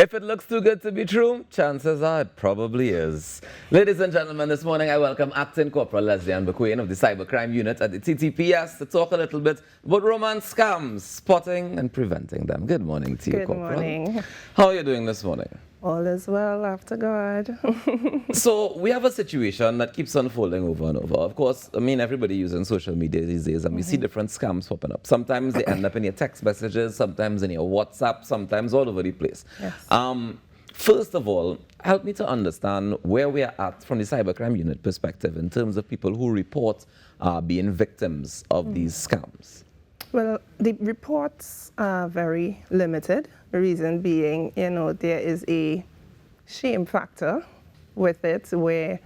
If it looks too good to be true, chances are it probably is. Ladies and gentlemen, this morning I welcome Acting Corporal Ann Bacquain of the Cybercrime Unit at the TTPS to talk a little bit about romance scams, spotting and preventing them. Good morning to you, Good Corporal. morning. How are you doing this morning? All is well, after God. So we have a situation that keeps unfolding over and over. Of course, I mean, everybody using social media these days, and we see different scams popping up. Sometimes they end up in your text messages, sometimes in your WhatsApp, sometimes all over the place. Yes. First of all, help me to understand where we are at from the cybercrime unit perspective in terms of people who report being victims of these scams. Well, the reports are very limited. The reason being, there is a shame factor with it where,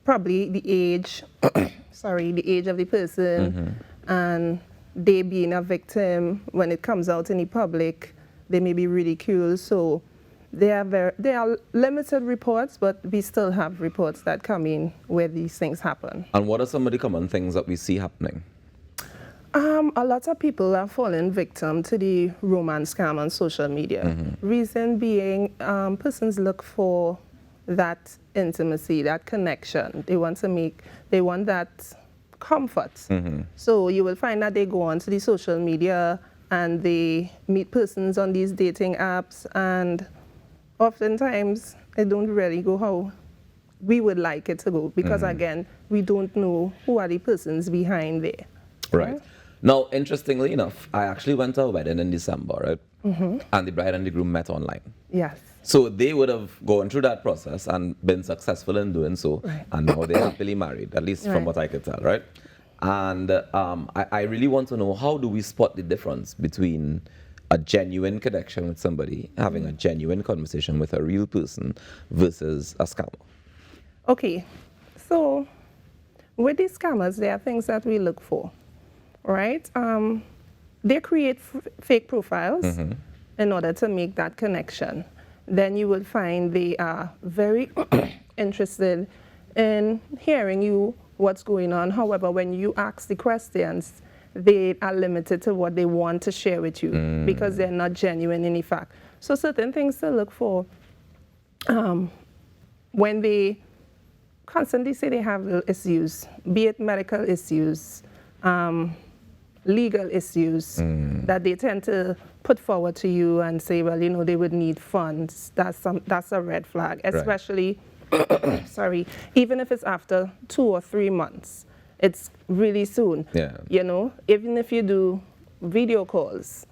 probably the age, the age of the person and they being a victim, when it comes out in the public, they may be ridiculed. So there are limited reports, but we still have reports that come in where these things happen. And what are some of the common things that we see happening? A lot of people are falling victim to the romance scam on social media. Reason being, persons look for that intimacy, that connection. They want that comfort. So you will find that they go onto the social media and they meet persons on these dating apps, and oftentimes it don't really go how we would like it to go, because again, we don't know who are the persons behind there. Right. Now, interestingly enough, I actually went to a wedding in December, right? And the bride and the groom met online. Yes. So they would have gone through that process and been successful in doing so. Right. And now they're happily married, at least from what I could tell, right? And I really want to know, how do we spot the difference between a genuine connection with somebody, having a genuine conversation with a real person, versus a scammer? Okay. So with these scammers, there are things that we look for. Right? They create fake profiles in order to make that connection. Then you will find they are very interested in hearing you, what's going on. However, when you ask the questions, they are limited to what they want to share with you because they're not genuine in fact. So certain things to look for when they constantly say they have issues, be it medical issues, legal issues, that they tend to put forward to you and say, well, they would need funds. That's a red flag, especially, even if it's after 2 or 3 months. It's really soon. Yeah. Even if you do video calls,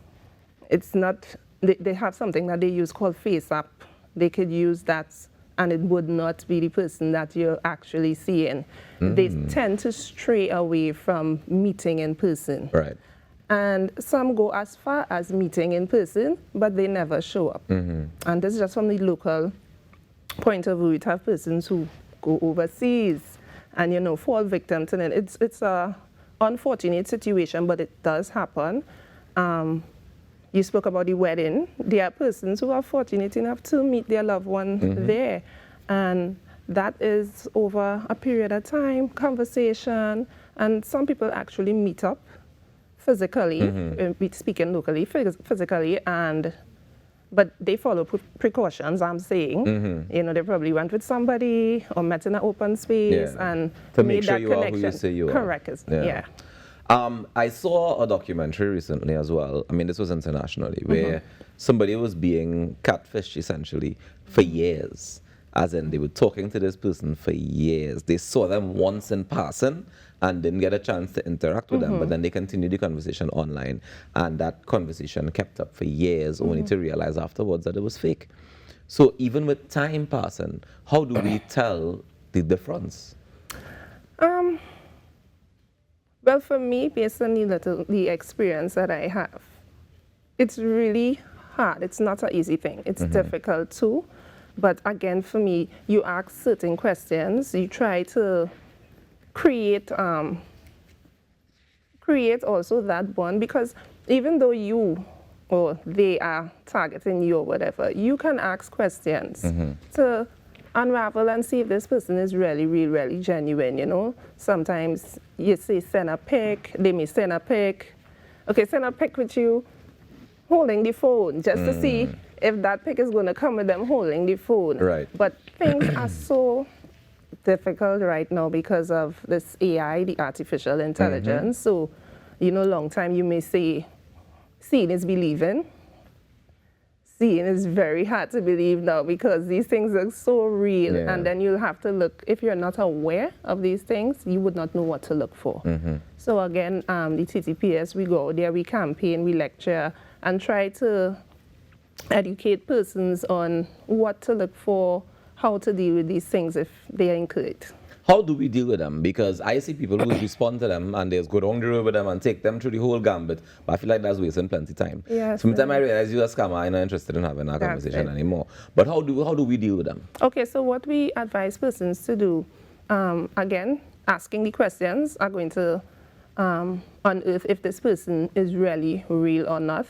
it's not, they have something that they use called Face App. They could use that, and it would not be the person that you're actually seeing. They tend to stray away from meeting in person. Right. And some go as far as meeting in person, but they never show up. And this is just from the local point of view. We have persons who go overseas and, fall victim to it. It's a unfortunate situation, but it does happen. You spoke about the wedding. There are persons who are fortunate enough to meet their loved one there. And that is over a period of time, conversation, and some people actually meet up physically, speaking locally, physically, but they follow precautions, I'm saying. They probably went with somebody or met in an open space and to made make sure that you connection. are who you say you are. Correct. Yeah. I saw a documentary recently as well. I mean, this was internationally, where somebody was being catfished essentially for years. As in, they were talking to this person for years. They saw them once in person and didn't get a chance to interact with them, but then they continued the conversation online. And that conversation kept up for years, only to realize afterwards that it was fake. So even with time passing, how do we tell the difference? Well, for me, based on the experience that I have, it's really hard. It's not an easy thing. It's difficult too. But again, for me, you ask certain questions. You try to create also that bond, because even though you or they are targeting you or whatever, you can ask questions to unravel and see if this person is really, really, really genuine, Sometimes you say send a pic, they may send a pic. Okay, send a pic with you holding the phone just to see if that pic is going to come with them holding the phone. Right. But things are so difficult right now because of this AI, the artificial intelligence. So, long time you may say, seeing is believing. Seeing is very hard to believe now because these things are so real. Yeah. And then you'll have to look, if you're not aware of these things, you would not know what to look for. So again, the TTPS, we go out there, we campaign, we lecture, and try to educate persons on what to look for, how to deal with these things if they are incurred. How do we deal with them? Because I see people who respond to them and they just go down the road with them and take them through the whole gambit. But I feel like that's wasting plenty of time. Yes, Sometimes I realize you're a scammer, I'm not interested in having that conversation anymore. But how do we deal with them? Okay, so what we advise persons to do, again, asking the questions are going to unearth if this person is really real or not.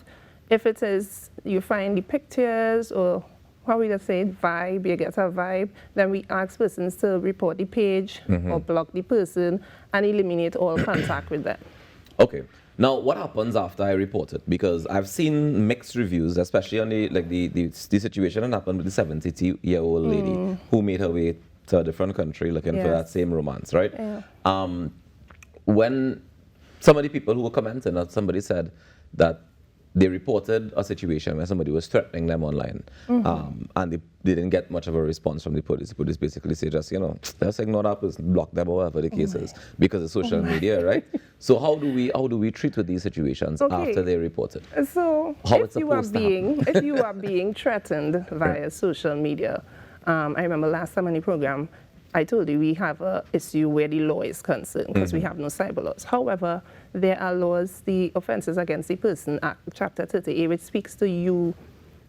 If it is, you find the pictures or how we just say vibe, you get a vibe, then we ask persons to report the page or block the person and eliminate all contact with them. Okay. Now, what happens after I report it? Because I've seen mixed reviews, especially on the situation that happened with the 72-year-old lady who made her way to a different country looking for that same romance, right? Yeah. When some of the people who were commenting, somebody said that they reported a situation where somebody was threatening them online, and they didn't get much of a response from the police. The police basically say, just ignore that person, block them, or whatever the case is, because of social media, right? So how do we treat with these situations after they report it? So if you are being threatened via social media, I remember last time on the program, I told you we have an issue where the law is concerned because we have no cyber laws. However, there are laws, the Offences Against the Person Act, Chapter 38, which speaks to you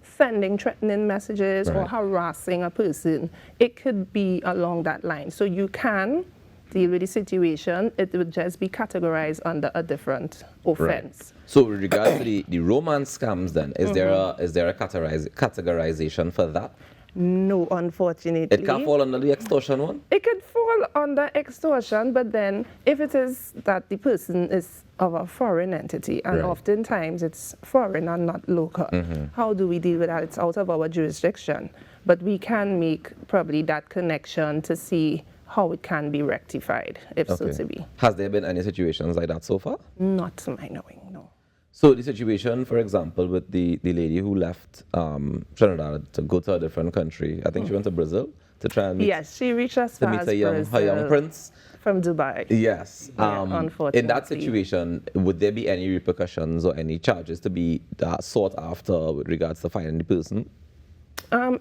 sending threatening messages or harassing a person. It could be along that line. So you can deal with the situation. It would just be categorized under a different offense. Right. So with regards to the romance scams then, is there a categorization for that? No, unfortunately. It can't fall under the extortion one? It could fall under extortion, but then if it is that the person is of a foreign entity, and oftentimes it's foreign and not local, how do we deal with that? It's out of our jurisdiction. But we can make probably that connection to see how it can be rectified, if so to be. Has there been any situations like that so far? Not to my knowing, no. So the situation, for example, with the lady who left Trinidad to go to a different country, I think she went to Brazil to try and meet. Yes, she reached as far as Brazil. Her young prince. From Dubai. Yes. Unfortunately. In that situation, would there be any repercussions or any charges to be sought after with regards to finding the person?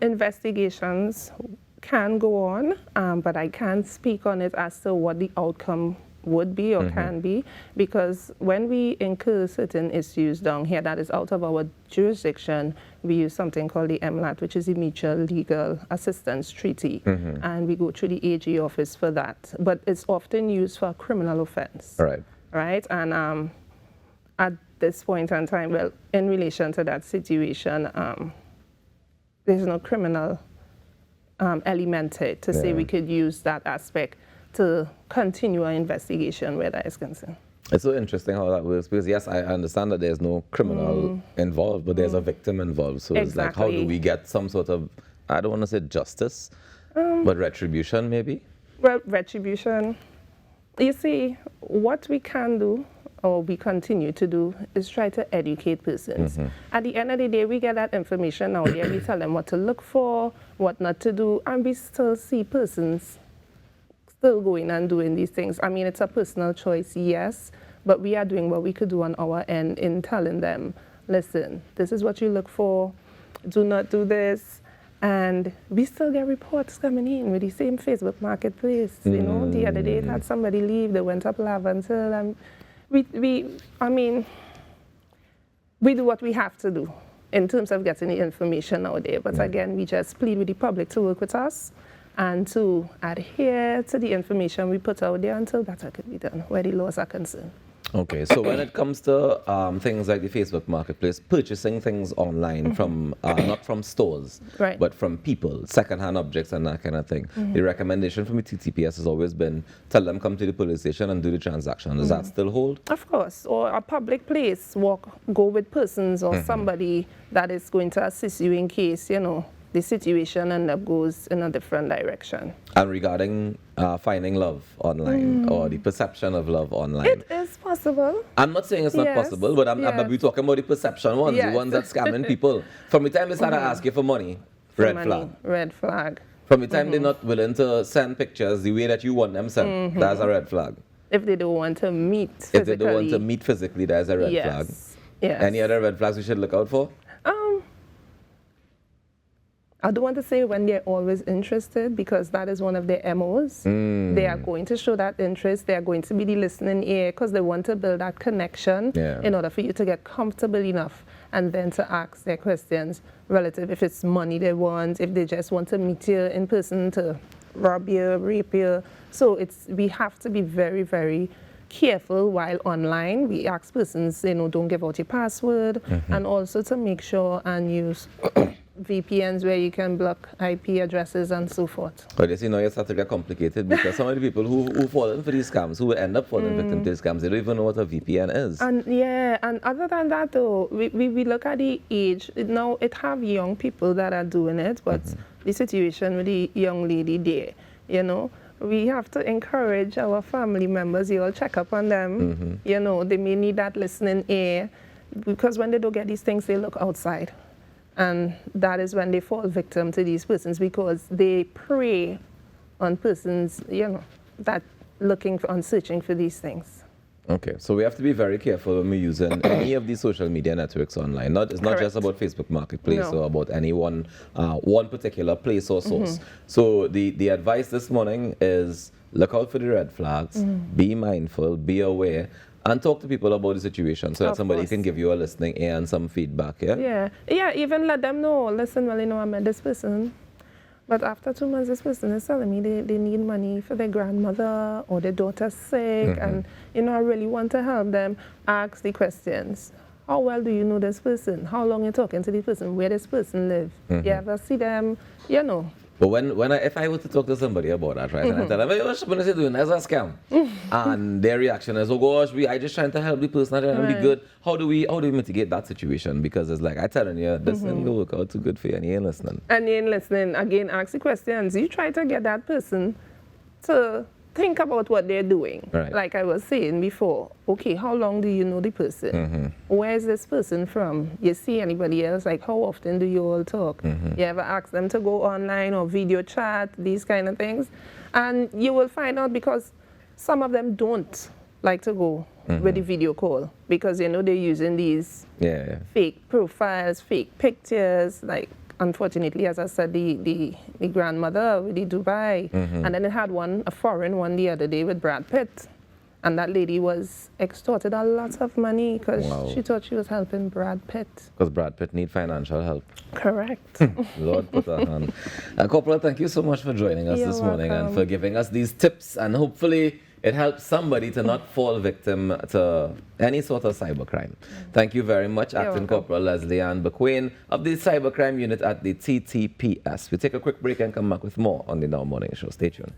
Investigations can go on, but I can't speak on it as to what the outcome would be or can be, because when we incur certain issues down here that is out of our jurisdiction, we use something called the MLAT, which is the Mutual Legal Assistance Treaty, and we go through the AG office for that. But it's often used for a criminal offense. Right? And at this point in time, well, in relation to that situation, there's no criminal element to say we could use that aspect to continue our investigation where that is concerned. It's so interesting how that works, because yes, I understand that there's no criminal involved, but there's a victim involved. So it's like, how do we get some sort of, I don't want to say justice, but retribution maybe? Well, retribution, you see, what we can do, or we continue to do, is try to educate persons. At the end of the day, we get that information out there, we tell them what to look for, what not to do, and we still see persons still going and doing these things. I mean, it's a personal choice, yes, but we are doing what we could do on our end in telling them, listen, this is what you look for, do not do this. And we still get reports coming in with the same Facebook marketplace. You know, the other day it had somebody leave, they went up Laventille, and I mean, we do what we have to do in terms of getting the information out there. But again, we just plead with the public to work with us and to adhere to the information we put out there until better can be done, where the laws are concerned. Okay, so when it comes to things like the Facebook Marketplace, purchasing things online from not from stores, Right. but from people, secondhand objects and that kind of thing, the recommendation from the TTPS has always been tell them come to the police station and do the transaction. Does that still hold? Of course, or a public place, go with persons or somebody that is going to assist you in case, the situation and up goes in a different direction. And regarding finding love online or the perception of love online, It is possible. I'm not saying it's not Yes, possible, but I'm yes. talking about the perception ones, the Yes. ones that scamming people. From the time they start to ask you for money, red Money, flag. Red flag. From the time they're not willing to send pictures the way that you want them sent, that's a red flag. If they don't want to meet physically. If they don't want to meet physically, that's a red flag. Yes. Any other red flags we should look out for? I don't want to say when they're always interested, because that is one of their MOs. They are going to show that interest. They are going to be the listening ear because they want to build that connection in order for you to get comfortable enough and then to ask their questions relative if it's money they want, if they just want to meet you in person to rob you, rape you. So we have to be very, very careful while online. We ask persons, don't give out your password, and also to make sure and use VPNs where you can block IP addresses and so forth. But you see, now it's starting to get complicated because some of the people who fall in for these scams, who will end up falling victim to these scams, they don't even know what a VPN is. And other than that though, we look at the age. Now it have young people that are doing it, but the situation with the young lady there, we have to encourage our family members, you all check up on them. They may need that listening ear, because when they don't get these things, they look outside. And that is when they fall victim to these persons, because they prey on persons, that searching for these things. Okay, so we have to be very careful when we're using any of these social media networks online. It's not just about Facebook Marketplace or about any one particular place or source. So the advice this morning is look out for the red flags, be mindful, be aware, and talk to people about the situation so that somebody can give you a listening ear and some feedback, Yeah, even let them know, listen, well, I met this person, but after 2 months, this person is telling me they need money for their grandmother or their daughter's sick, and, I really want to help them. Ask the questions. How well do you know this person? How long you talking to this person? Where this person live? You ever see them? But if I were to talk to somebody about that, right, and I tell them, hey, what's you doing? That's a scam. And their reaction is, oh gosh, I just trying to help the person, I'm trying to be good. How do we mitigate that situation? Because it's like, I telling you, this isn't going to work out too good for you, and you ain't listening. And you ain't listening. Again, ask the questions. You try to get that person to think about what they're doing. Right. Like I was saying before, okay, how long do you know the person? Where is this person from? You see anybody else? Like, how often do you all talk? You ever ask them to go online or video chat, these kind of things? And you will find out, because some of them don't like to go with the video call, because they're using these fake profiles, fake pictures, like, unfortunately, as I said, the grandmother with the Dubai, and then it had a foreign one the other day with Brad Pitt, and that lady was extorted a lot of money because she thought she was helping Brad Pitt. Because Brad Pitt need financial help. Correct. Lord put her hand. Corporal, thank you so much for joining us this morning and for giving us these tips, and hopefully it helps somebody to not fall victim to any sort of cybercrime. Thank you very much, Acting Corporal Leslie Ann Bacquain of the Cybercrime Unit at the TTPS. We'll take a quick break and come back with more on the Now Morning Show. Stay tuned.